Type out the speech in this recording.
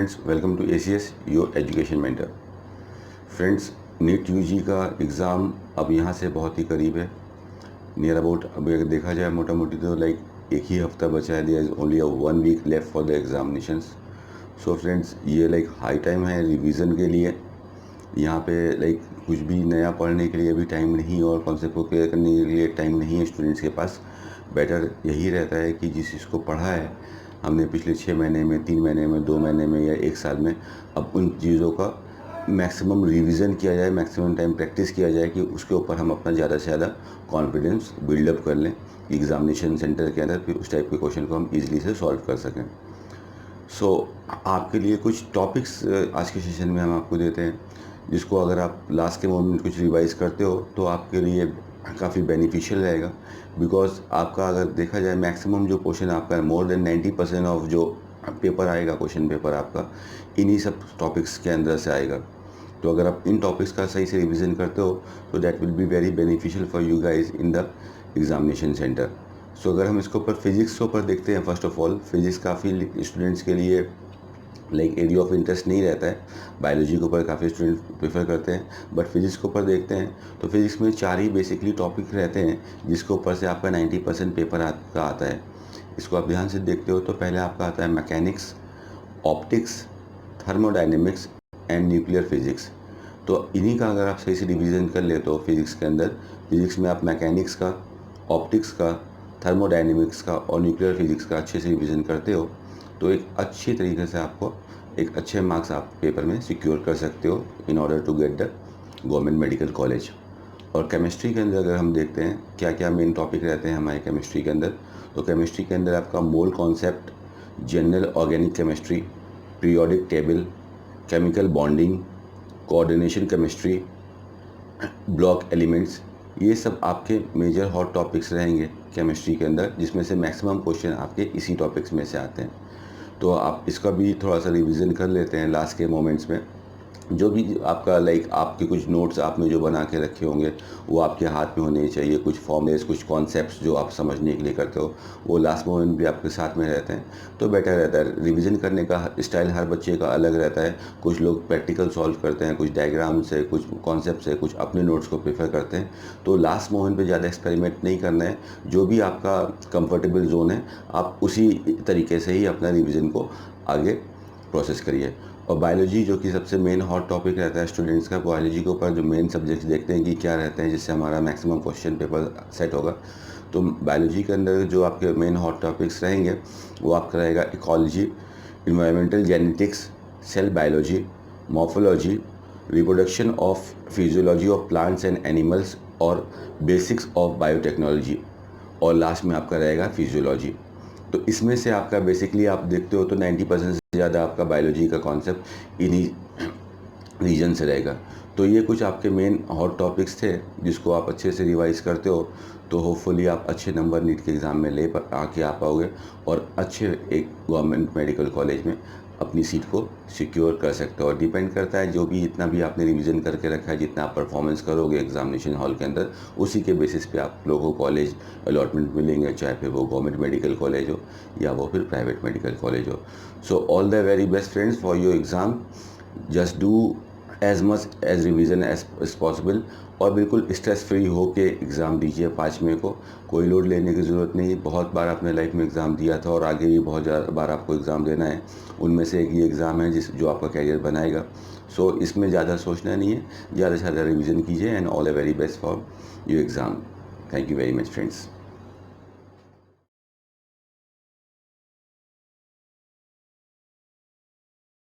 Friends, welcome to ACS your education mentor. Friends, NEET UG का exam अब यहाँ से बहुत ही करीब है। नियर अबाउट अभी अगर देखा जाए मोटा मोटी तो एक ही हफ्ता बचा है। There is only 1 week left for the examinations. So friends, ये हाई टाइम है रिवीजन के लिए। यहाँ पे कुछ भी नया पढ़ने के लिए अभी टाइम नहीं और कॉन्सेप्ट को क्लियर करने के लिए टाइम नहीं है स्टूडेंट्स के पास। बेटर यही रहता है कि जिस चीज़ को पढ़ा है हमने पिछले 6 महीने में, 3 महीने में, 2 महीने में या 1 साल में, अब उन चीज़ों का मैक्सिमम रिवीजन किया जाए, मैक्सिमम टाइम प्रैक्टिस किया जाए कि उसके ऊपर हम अपना ज़्यादा से ज़्यादा कॉन्फिडेंस बिल्डअप कर लें एग्जामिनेशन सेंटर के अंदर, फिर उस टाइप के क्वेश्चन को हम ईजिली से सॉल्व कर सकें। आपके लिए कुछ टॉपिक्स आज के सेशन में हम आपको देते हैं, जिसको अगर आप लास्ट के मोमेंट कुछ रिवाइज करते हो तो आपके लिए काफ़ी बेनिफिशियल रहेगा। बिकॉज आपका अगर देखा जाए मैक्सिमम जो क्वेश्चन आपका मोर देन 90% ऑफ जो पेपर आएगा, क्वेश्चन पेपर आपका इन्हीं सब टॉपिक्स के अंदर से आएगा। तो अगर आप इन टॉपिक्स का सही से रिवीजन करते हो तो that will be very beneficial for you guys in the examination centre. अगर हम इसके ऊपर फिजिक्स के ऊपर देखते हैं, फर्स्ट ऑफ ऑल फिजिक्स काफ़ी स्टूडेंट्स के लिए एरिया ऑफ इंटरेस्ट नहीं रहता है। बायोलॉजी के ऊपर काफ़ी स्टूडेंट प्रेफर करते हैं, बट फिजिक्स के ऊपर देखते हैं तो फिजिक्स में 4 ही बेसिकली टॉपिक रहते हैं जिसके ऊपर से आपका 90% पेपर आपका आता है। इसको आप ध्यान से देखते हो तो पहले आपका आता है mechanics, optics, thermodynamics and nuclear physics. तो इन्हीं का अगर आप सही से रिवीजन कर ले तो फिजिक्स के अंदर, फिजिक्स में आप मैकेनिक्स का, ऑप्टिक्स का, थर्मोडाइनमिक्स का और न्यूक्लियर फिजिक्स का अच्छे से रिवीजन करते हो तो एक अच्छी तरीके से आपको एक अच्छे मार्क्स आप पेपर में सिक्योर कर सकते हो in order to get the government medical college. और केमिस्ट्री के अंदर अगर हम देखते हैं क्या क्या मेन टॉपिक रहते हैं हमारे केमिस्ट्री के अंदर, तो केमिस्ट्री के अंदर आपका mole concept, general organic chemistry, periodic table, chemical bonding, coordination chemistry, block elements, ये सब आपके मेजर हॉट टॉपिक्स रहेंगे केमिस्ट्री के अंदर, जिसमें से मैक्सिमम क्वेश्चन आपके इसी टॉपिक्स में से आते हैं। तो आप इसका भी थोड़ा सा रिवीजन कर लेते हैं लास्ट के मोमेंट्स में। जो भी आपका आपके कुछ नोट्स आपने जो बना के रखे होंगे वो आपके हाथ में होने चाहिए। कुछ फॉर्मूलेस, कुछ कॉन्सेप्ट्स जो आप समझने के लिए करते हो वो लास्ट मोमेंट भी आपके साथ में रहते हैं तो बेटर रहता है। रिवीजन करने का स्टाइल हर बच्चे का अलग रहता है। कुछ लोग प्रैक्टिकल सॉल्व करते हैं, कुछ डायग्राम से, कुछ कॉन्सेप्ट से, कुछ अपने नोट्स को प्रेफर करते हैं। तो लास्ट मोमेंट पर ज़्यादा एक्सपेरिमेंट नहीं करना है। जो भी आपका कंफर्टेबल जोन है आप उसी तरीके से ही अपना रिविज़न को आगे प्रोसेस करिए। और बायोलॉजी जो कि सबसे मेन हॉट टॉपिक रहता है स्टूडेंट्स का, बायोलॉजी के ऊपर जो मेन सब्जेक्ट्स देखते हैं कि क्या रहते हैं जिससे हमारा मैक्सिमम क्वेश्चन पेपर सेट होगा। तो बायोलॉजी के अंदर जो आपके मेन हॉट टॉपिक्स रहेंगे वो आपका रहेगा ecology, environmental genetics, cell biology, morphology, reproduction of physiology of plants and animals और बेसिक्स ऑफ बायोटेक्नोलॉजी, और लास्ट में आपका रहेगा फिजियोलॉजी। तो इसमें से आपका बेसिकली आप देखते हो तो 90% से ज़्यादा आपका बायोलॉजी का कॉन्सेप्ट इन्हीं रीजन से रहेगा। तो ये कुछ आपके मेन हॉट टॉपिक्स थे जिसको आप अच्छे से रिवाइज करते हो तो होपफुली आप अच्छे नंबर नीट के एग्ज़ाम में ले आके आ पाओगे और अच्छे एक गवर्नमेंट मेडिकल कॉलेज में अपनी सीट को सिक्योर कर सकते हो। और डिपेंड करता है जो भी जितना भी आपने रिवीजन करके रखा है, जितना आप परफॉर्मेंस करोगे एग्जामिनेशन हॉल के अंदर, उसी के बेसिस पे आप लोगों को कॉलेज अलॉटमेंट मिलेंगे, चाहे फिर वो गवर्नमेंट मेडिकल कॉलेज हो या वो फिर प्राइवेट मेडिकल कॉलेज हो। So all the very best friends for your exam. Just do as much as revision as possible और बिल्कुल स्ट्रेस फ्री हो के एग्ज़ाम दीजिए 5 मई को। कोई लोड लेने की ज़रूरत नहीं। बहुत बार आपने लाइफ में एग्ज़ाम दिया था और आगे भी बहुत ज़्यादा बार आपको एग्ज़ाम देना है। उनमें से एक ये एग्ज़ाम है जो आपका कैरियर बनाएगा। सो इसमें ज़्यादा सोचना नहीं है, ज़्यादा से ज़्यादा रिवीजन कीजिए and all the very best for your exam. Thank you very much friends.